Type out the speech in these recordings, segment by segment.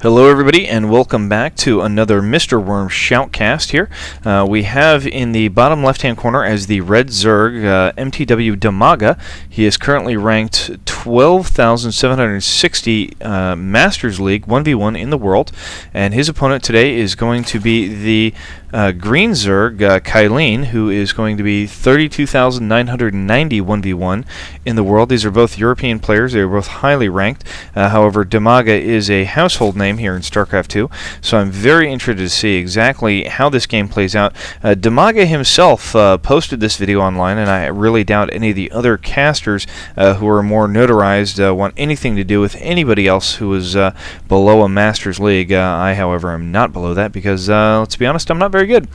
Hello everybody and welcome back to another Mr. Worm Shoutcast here. We have in the bottom left hand corner as the red Zerg mTwDIMAGA. He is currently ranked 12,760 Masters League 1v1 in the world, and his opponent today is going to be the green Zerg KAiLeEN, who is going to be 32,990 1v1 in the world. These are both European players. They are both highly ranked. However, Dimaga is a household name here in Starcraft 2, so I'm very interested to see exactly how this game plays out. Dimaga himself posted this video online, and I really doubt any of the other casters who are more notarized want anything to do with anybody else who is below a Masters League. I, however, am not below that because, let's be honest, I'm not very good.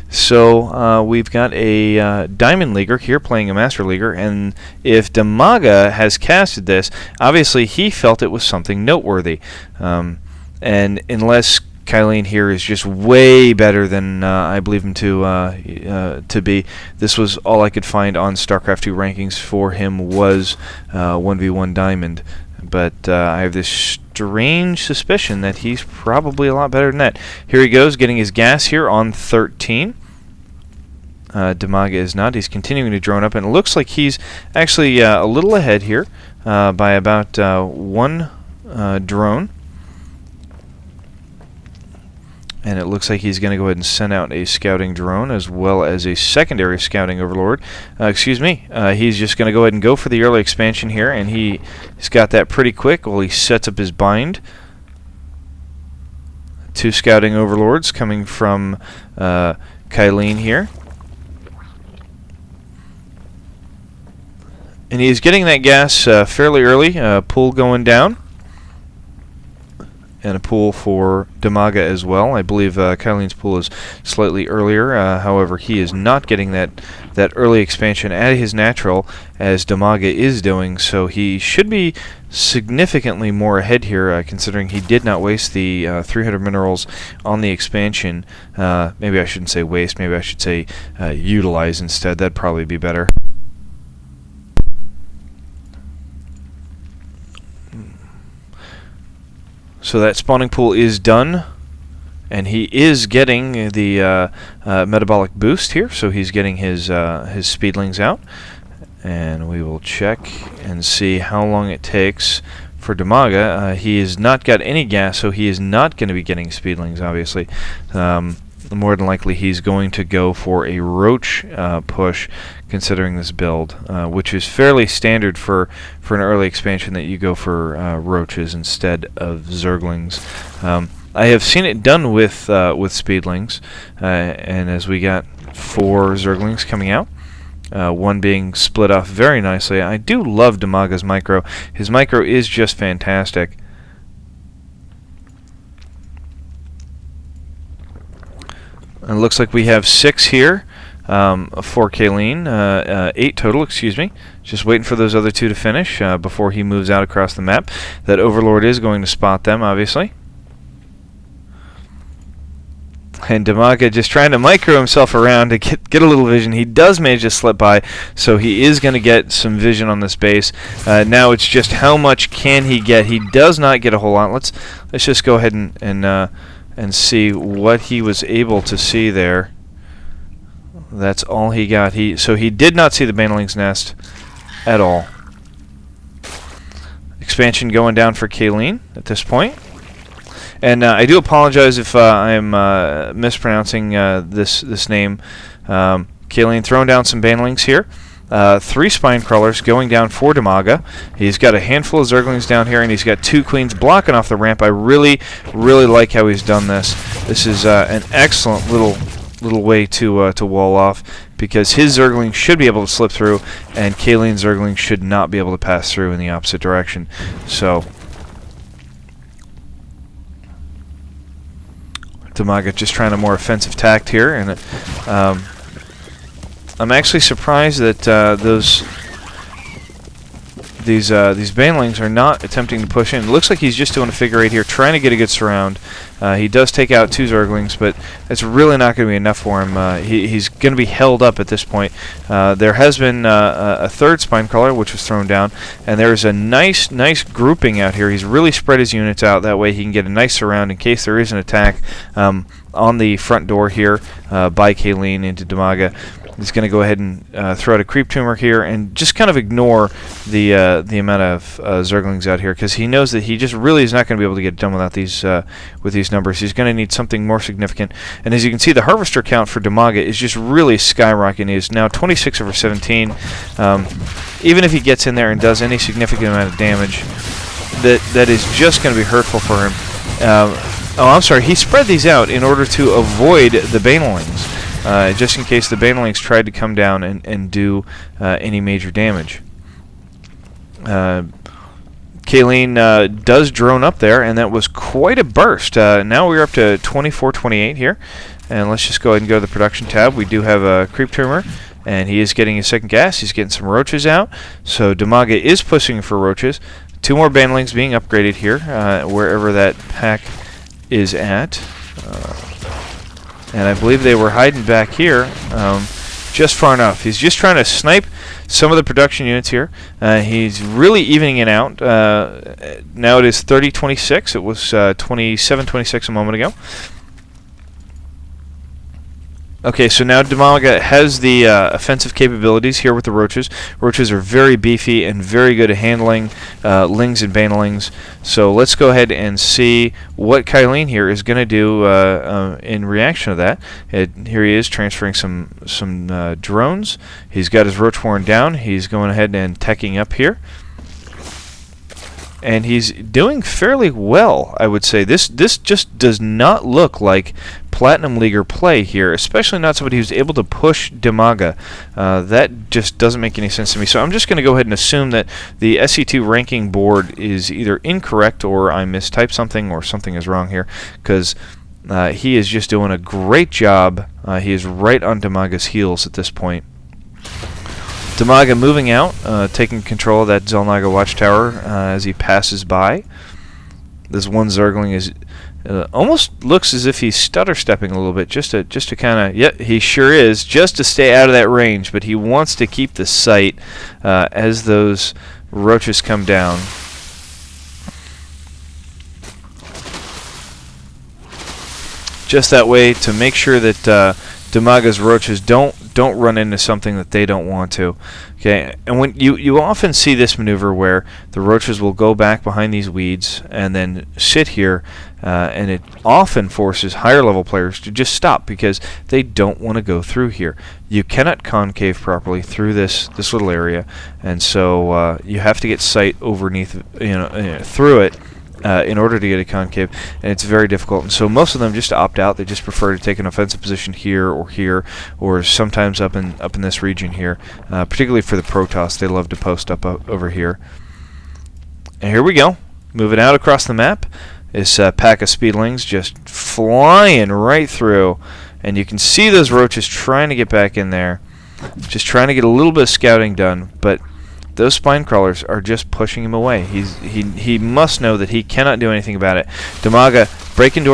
So we've got a Diamond Leaguer here playing a Master Leaguer, and if Dimaga has casted this, obviously he felt it was something noteworthy. And unless KAiLeEN here is just way better than I believe him to be, this was all I could find on StarCraft 2 rankings for him was 1v1 Diamond. But I have this strange suspicion that he's probably a lot better than that. Here he goes, getting his gas here on 13. Dimaga is not. He's continuing to drone up, and it looks like he's actually a little ahead here by about one drone. And it looks like he's going to go ahead and send out a scouting drone as well as a secondary scouting overlord. He's just going to go ahead and go for the early expansion here, and he's got that pretty quick while he sets up his bind. Two scouting overlords coming from KAiLeEN here. And he's getting that gas fairly early, pull going down. And a pool for Dimaga as well. I believe KAiLeEN's pool is slightly earlier. However, he is not getting that early expansion at his natural as Dimaga is doing, so he should be significantly more ahead here, considering he did not waste the 300 minerals on the expansion. Maybe I shouldn't say waste, maybe I should say utilize instead. That'd probably be better. So that spawning pool is done, and he is getting the metabolic boost here, so he's getting his speedlings out. And we will check and see how long it takes for Dimaga. He has not got any gas, so he is not going to be getting speedlings, obviously. More than likely he's going to go for a roach push, considering this build, which is fairly standard for an early expansion, that you go for roaches instead of zerglings. I have seen it done with speedlings, and as we got 4 zerglings coming out, one being split off very nicely. I do love Dimaga's micro. His micro is just fantastic. It looks like we have 6 here for KAiLeEN, 8 total, excuse me. Just waiting for those other 2 to finish before he moves out across the map. That Overlord is going to spot them, obviously. And Dimaga just trying to micro himself around to get a little vision. He does manage to slip by, so he is going to get some vision on this base. Now it's just how much can he get. He does not get a whole lot. Let's just go ahead and see what he was able to see there. That's all he got. So he did not see the Bannerling's nest at all. Expansion going down for KAiLeEN at this point. And I do apologize if I'm mispronouncing this name. KAiLeEN throwing down some Bannerlings here. 3 spine crawlers going down for Dimaga. He's got a handful of zerglings down here, and he's got 2 queens blocking off the ramp. I really like how he's done this. This is an excellent little way to wall off, because his zergling should be able to slip through, and KAiLeEN's zergling should not be able to pass through in the opposite direction. So Dimaga just trying a more offensive tact here, and I'm actually surprised that those these banelings are not attempting to push in. It looks like he's just doing a figure eight here, trying to get a good surround. He does take out 2 Zerglings, but it's really not going to be enough for him. He's going to be held up at this point. There has been a 3rd Spinecrawler, which was thrown down, and there's a nice grouping out here. He's really spread his units out. That way he can get a nice surround in case there is an attack on the front door here by KAiLeEN into Dimaga. He's going to go ahead and throw out a creep tumor here and just kind of ignore the amount of Zerglings out here, because he knows that he just really is not going to be able to get it done without these with these numbers. He's going to need something more significant. And as you can see, the harvester count for Dimaga is just really skyrocketing. He is now 26 over 17. Even if he gets in there and does any significant amount of damage, that is just going to be hurtful for him. Oh, I'm sorry. He spread these out in order to avoid the banelings. Just in case the banelings tried to come down and do any major damage. KAiLeEN does drone up there, and that was quite a burst. Now we're up to 24-28 here, and let's just go ahead and go to the production tab. We do have a creep tumor, and he is getting his second gas. He's getting some roaches out, so Dimaga is pushing for roaches. 2 more banelings being upgraded here, wherever that pack is at. And I believe they were hiding back here just far enough. He's just trying to snipe some of the production units here. He's really evening it out. Now it is 30-26. It was 27-26 a moment ago. Okay, so now Dimaga has the offensive capabilities here with the roaches. Roaches are very beefy and very good at handling lings and banelings. So let's go ahead and see what KAiLeEN here is going to do in reaction to that. Here he is transferring some drones. He's got his roach warren down. He's going ahead and teching up here. And he's doing fairly well, I would say. This just does not look like Platinum Leaguer play here, especially not somebody who's able to push Dimaga. That just doesn't make any sense to me. So I'm just going to go ahead and assume that the SC2 ranking board is either incorrect or I mistyped something or something is wrong here, because he is just doing a great job. He is right on Dimaga's heels at this point. Dimaga moving out, taking control of that Xel'Naga watchtower as he passes by. This one Zergling is almost looks as if he's stutter stepping a little bit, just to kind of, yeah, he sure is, just to stay out of that range. But he wants to keep the sight as those roaches come down. Just that way to make sure that Dimaga's roaches don't run into something that they don't want to. Okay, and when you often see this maneuver where the roaches will go back behind these weeds and then sit here, and it often forces higher level players to just stop because they don't want to go through here. You cannot concave properly through this little area, and so you have to get sight underneath, through it. In order to get a concave, and it's very difficult. And so most of them just opt out. They just prefer to take an offensive position here, or sometimes up in this region here. Particularly for the Protoss, they love to post up over here. And here we go, moving out across the map. This pack of speedlings just flying right through, and you can see those roaches trying to get back in there, just trying to get a little bit of scouting done, but those spine crawlers are just pushing him away. He must know that he cannot do anything about it. Dimaga breaking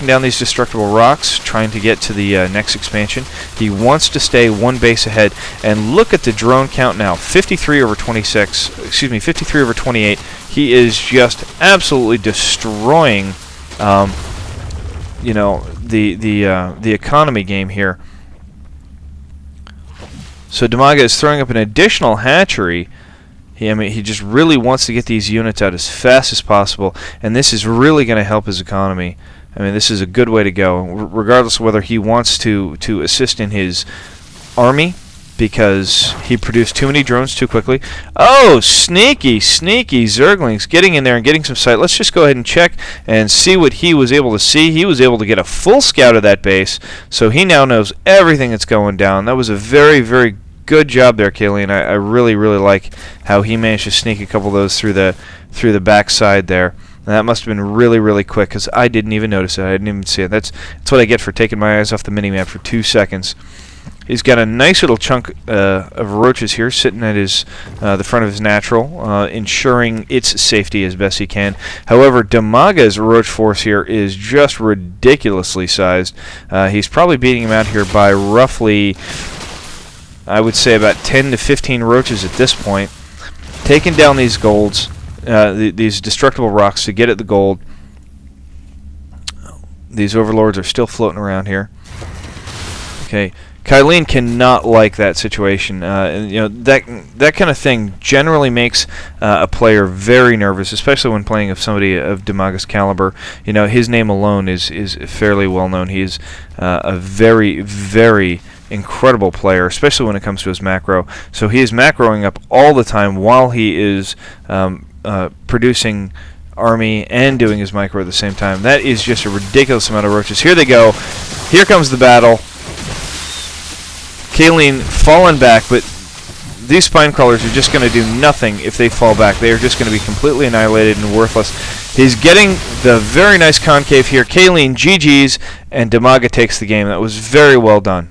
down these destructible rocks, trying to get to the next expansion. He wants to stay one base ahead. And look at the drone count now, 53 over 26. Excuse me, 53 over 28. He is just absolutely destroying, the economy game here. So Dimaga is throwing up an additional hatchery. He just really wants to get these units out as fast as possible, and this is really going to help his economy. This is a good way to go, regardless of whether he wants to assist in his army because he produced too many drones too quickly. Oh, sneaky Zerglings getting in there and getting some sight. Let's just go ahead and check and see what he was able to see. He was able to get a full scout of that base, so he now knows everything that's going down. That was a very, very good job there, KAiLeEN. I really, really like how he managed to sneak a couple of those through the backside there. And that must have been really, really quick because I didn't even notice it. I didn't even see it. That's what I get for taking my eyes off the minimap for 2 seconds. He's got a nice little chunk of roaches here sitting at his the front of his natural, ensuring its safety as best he can. However, Dimaga's roach force here is just ridiculously sized. He's probably beating him out here by roughly, I would say, about 10 to 15 roaches at this point. Taking down these golds, these destructible rocks to get at the gold. These overlords are still floating around here. Okay. KAiLeEN cannot like that situation. You know, that kind of thing generally makes a player very nervous, especially when playing with somebody of Dimaga's caliber. You know, his name alone is fairly well known. He is a very, very incredible player, especially when it comes to his macro. So he is macroing up all the time while he is producing army and doing his micro at the same time. That is just a ridiculous amount of roaches. Here they go. Here comes the battle. KAiLeEN falling back, but these spine crawlers are just going to do nothing if they fall back. They are just going to be completely annihilated and worthless. He's getting the very nice concave here. KAiLeEN GG's, and Dimaga takes the game. That was very well done.